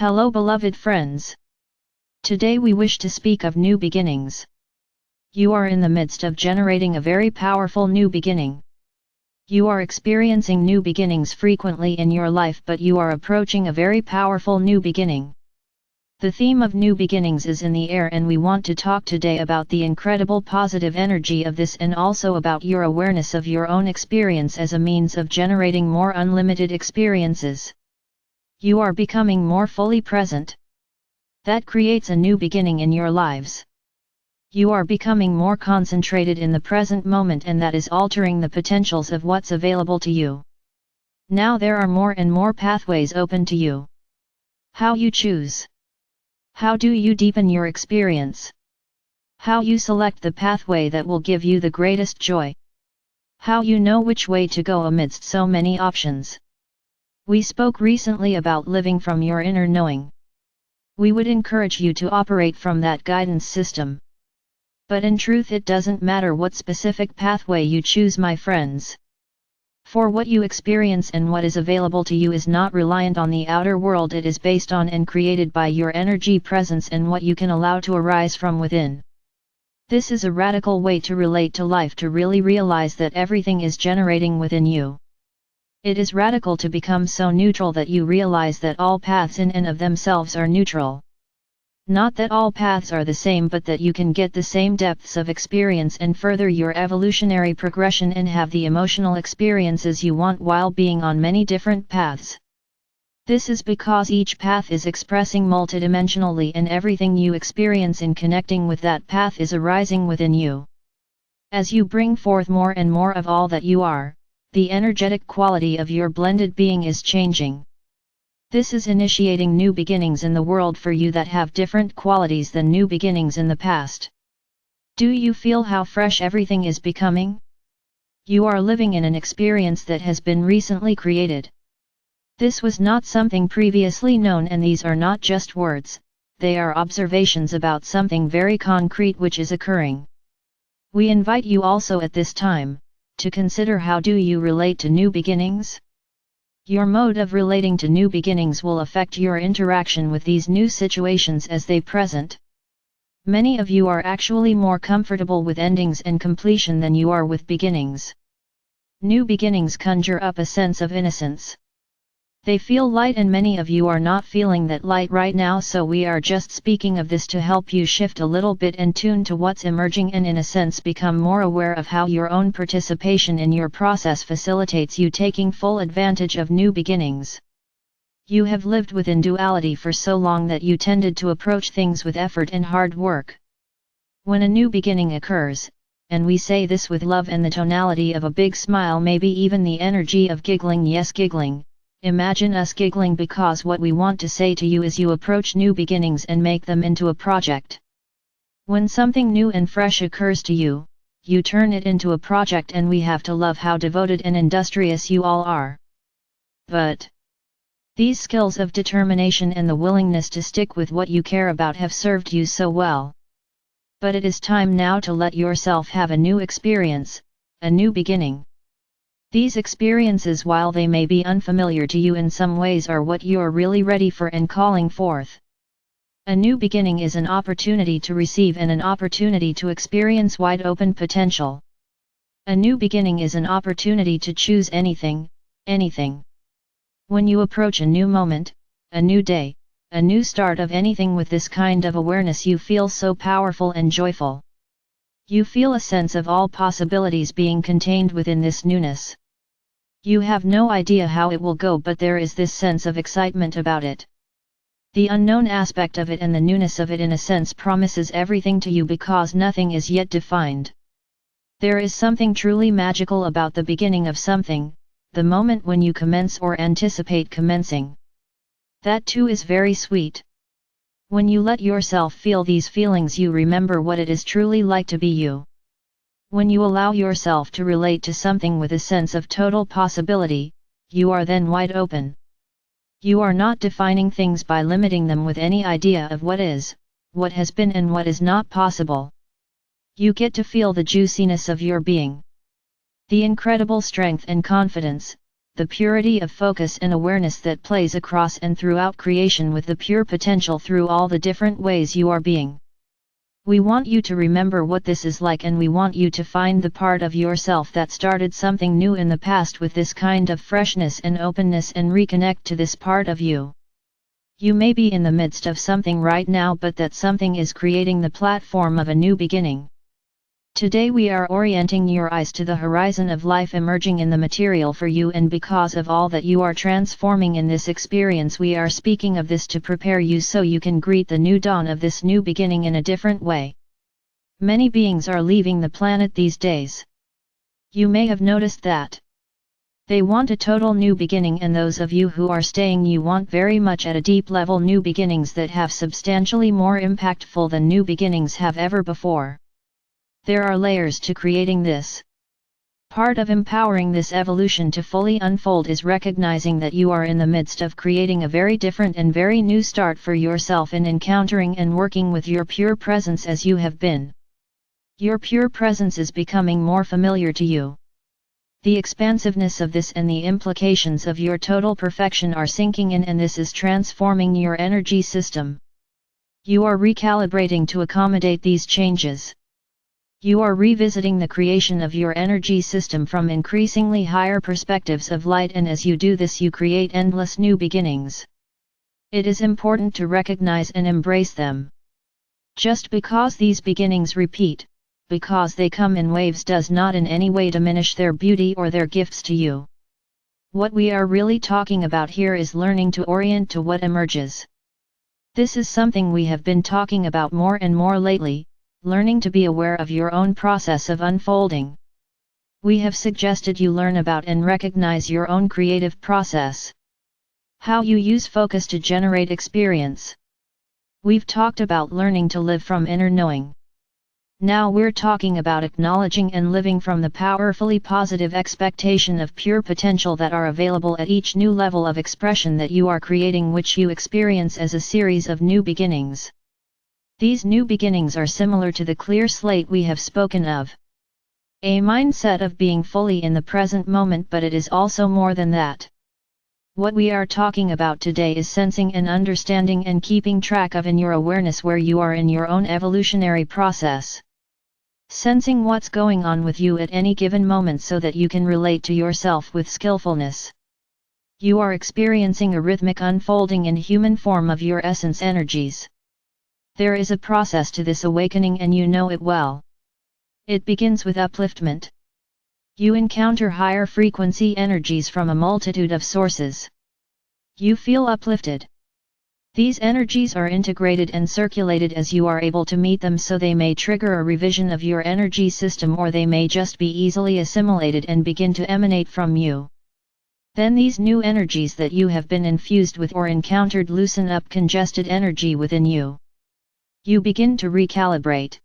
Hello beloved friends. Today we wish to speak of new beginnings. You are in the midst of generating a very powerful new beginning. You are experiencing new beginnings frequently in your life, but you are approaching a very powerful new beginning. The theme of new beginnings is in the air, and we want to talk today about the incredible positive energy of this, and also about your awareness of your own experience as a means of generating more unlimited experiences. You are becoming more fully present. That creates a new beginning in your lives. You are becoming more concentrated in the present moment, and that is altering the potentials of what's available to you. Now there are more and more pathways open to you. How you choose. How do you deepen your experience? How you select the pathway that will give you the greatest joy. How you know which way to go amidst so many options. We spoke recently about living from your inner knowing. We would encourage you to operate from that guidance system. But in truth, it doesn't matter what specific pathway you choose, my friends. For what you experience and what is available to you is not reliant on the outer world, it is based on and created by your energy presence and what you can allow to arise from within. This is a radical way to relate to life, to really realize that everything is generating within you. It is radical to become so neutral that you realize that all paths in and of themselves are neutral. Not that all paths are the same, but that you can get the same depths of experience and further your evolutionary progression and have the emotional experiences you want while being on many different paths. This is because each path is expressing multidimensionally, and everything you experience in connecting with that path is arising within you. As you bring forth more and more of all that you are, the energetic quality of your blended being is changing. This is initiating new beginnings in the world for you that have different qualities than new beginnings in the past. Do you feel how fresh everything is becoming? You are living in an experience that has been recently created. This was not something previously known, and these are not just words, they are observations about something very concrete which is occurring. We invite you also at this time to consider, how do you relate to new beginnings? Your mode of relating to new beginnings will affect your interaction with these new situations as they present. Many of you are actually more comfortable with endings and completion than you are with beginnings. New beginnings conjure up a sense of innocence. They feel light, and many of you are not feeling that light right now, so we are just speaking of this to help you shift a little bit and tune to what's emerging, and in a sense become more aware of how your own participation in your process facilitates you taking full advantage of new beginnings. You have lived within duality for so long that you tended to approach things with effort and hard work. When a new beginning occurs, and we say this with love and the tonality of a big smile, maybe even the energy of giggling, yes, giggling. Imagine us giggling, because what we want to say to you is you approach new beginnings and make them into a project. When something new and fresh occurs to you, you turn it into a project, and we have to love how devoted and industrious you all are. But these skills of determination and the willingness to stick with what you care about have served you so well. But it is time now to let yourself have a new experience, a new beginning. These experiences, while they may be unfamiliar to you in some ways, are what you're really ready for and calling forth. A new beginning is an opportunity to receive and an opportunity to experience wide open potential. A new beginning is an opportunity to choose anything, anything. When you approach a new moment, a new day, a new start of anything with this kind of awareness, you feel so powerful and joyful. You feel a sense of all possibilities being contained within this newness. You have no idea how it will go, but there is this sense of excitement about it. The unknown aspect of it and the newness of it in a sense promises everything to you, because nothing is yet defined. There is something truly magical about the beginning of something, the moment when you commence or anticipate commencing. That too is very sweet. When you let yourself feel these feelings, you remember what it is truly like to be you. When you allow yourself to relate to something with a sense of total possibility, you are then wide open. You are not defining things by limiting them with any idea of what is, what has been, and what is not possible. You get to feel the juiciness of your being. The incredible strength and confidence, the purity of focus and awareness that plays across and throughout creation with the pure potential through all the different ways you are being. We want you to remember what this is like, and we want you to find the part of yourself that started something new in the past with this kind of freshness and openness, and reconnect to this part of you. You may be in the midst of something right now, but that something is creating the platform of a new beginning. Today we are orienting your eyes to the horizon of life emerging in the material for you, and because of all that you are transforming in this experience, we are speaking of this to prepare you so you can greet the new dawn of this new beginning in a different way. Many beings are leaving the planet these days. You may have noticed that. They want a total new beginning, and those of you who are staying, you want very much at a deep level new beginnings that have substantially more impactful than new beginnings have ever before. There are layers to creating this. Part of empowering this evolution to fully unfold is recognizing that you are in the midst of creating a very different and very new start for yourself in encountering and working with your pure presence as you have been. Your pure presence is becoming more familiar to you. The expansiveness of this and the implications of your total perfection are sinking in, and this is transforming your energy system. You are recalibrating to accommodate these changes. You are revisiting the creation of your energy system from increasingly higher perspectives of light, and as you do this, you create endless new beginnings. It is important to recognize and embrace them. Just because these beginnings repeat, because they come in waves, does not in any way diminish their beauty or their gifts to you. What we are really talking about here is learning to orient to what emerges. This is something we have been talking about more and more lately. Learning to be aware of your own process of unfolding. We have suggested you learn about and recognize your own creative process. How you use focus to generate experience. We've talked about learning to live from inner knowing. Now we're talking about acknowledging and living from the powerfully positive expectation of pure potential that are available at each new level of expression that you are creating, which you experience as a series of new beginnings. These new beginnings are similar to the clear slate we have spoken of. A mindset of being fully in the present moment, but it is also more than that. What we are talking about today is sensing and understanding and keeping track of in your awareness where you are in your own evolutionary process. Sensing what's going on with you at any given moment so that you can relate to yourself with skillfulness. You are experiencing a rhythmic unfolding in human form of your essence energies. There is a process to this awakening, and you know it well. It begins with upliftment. You encounter higher frequency energies from a multitude of sources. You feel uplifted. These energies are integrated and circulated as you are able to meet them, so they may trigger a revision of your energy system, or they may just be easily assimilated and begin to emanate from you. Then these new energies that you have been infused with or encountered loosen up congested energy within you. You begin to recalibrate.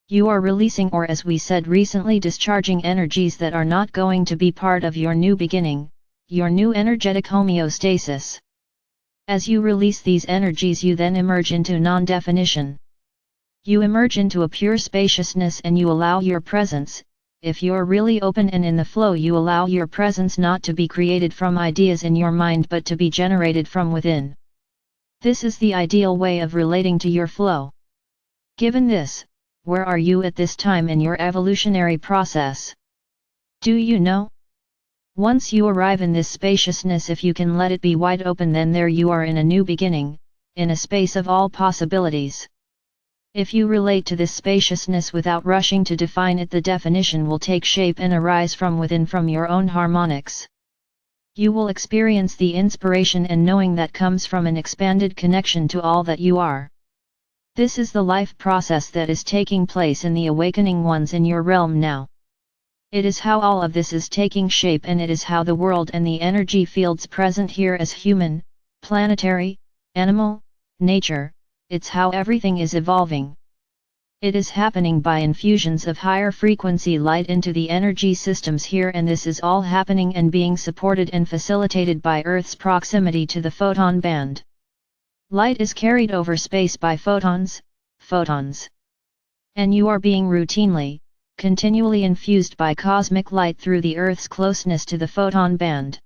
You are releasing, or as we said recently, discharging energies that are not going to be part of your new beginning, your new energetic homeostasis. As you release these energies, you then emerge into non-definition. You emerge into a pure spaciousness, and you allow your presence, if you're really open and in the flow, you allow your presence not to be created from ideas in your mind, but to be generated from within. This is the ideal way of relating to your flow. Given this, where are you at this time in your evolutionary process? Do you know? Once you arrive in this spaciousness, if you can let it be wide open, then there you are in a new beginning, in a space of all possibilities. If you relate to this spaciousness without rushing to define it, the definition will take shape and arise from within, from your own harmonics. You will experience the inspiration and knowing that comes from an expanded connection to all that you are. This is the life process that is taking place in the awakening ones in your realm now. It is how all of this is taking shape, and it is how the world and the energy fields present here as human, planetary, animal, nature, it's how everything is evolving. It is happening by infusions of higher frequency light into the energy systems here, and this is all happening and being supported and facilitated by Earth's proximity to the photon band. Light is carried over space by photons. And you are being continually infused by cosmic light through the Earth's closeness to the photon band.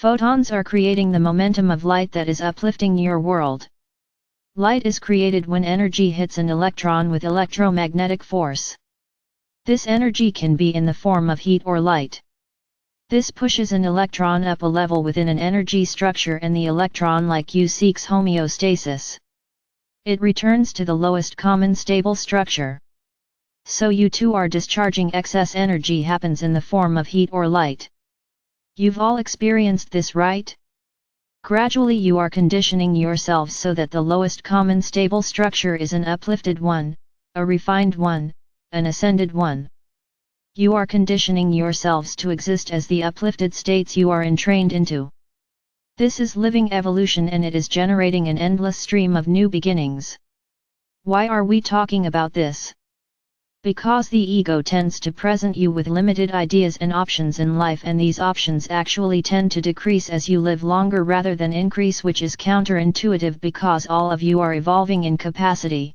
Photons are creating the momentum of light that is uplifting your world. Light is created when energy hits an electron with electromagnetic force. This energy can be in the form of heat or light. This pushes an electron up a level within an energy structure and the electron like you seeks homeostasis. It returns to the lowest common stable structure. So you too are discharging excess energy happens in the form of heat or light. You've all experienced this, right? Gradually you are conditioning yourselves so that the lowest common stable structure is an uplifted one, a refined one, an ascended one. You are conditioning yourselves to exist as the uplifted states you are entrained into. This is living evolution and it is generating an endless stream of new beginnings. Why are we talking about this? Because the ego tends to present you with limited ideas and options in life, and these options actually tend to decrease as you live longer rather than increase, which is counterintuitive because all of you are evolving in capacity.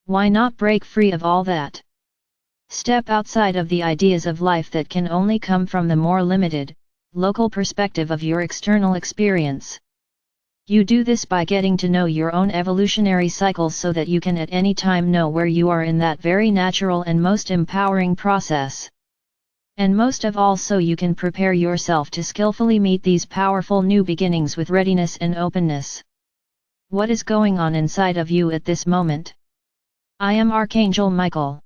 Why not break free of all that? Step outside of the ideas of life that can only come from the more limited, local perspective of your external experience. You do this by getting to know your own evolutionary cycles so that you can at any time know where you are in that very natural and most empowering process. And most of all, so you can prepare yourself to skillfully meet these powerful new beginnings with readiness and openness. What is going on inside of you at this moment? I am Archangel Michael.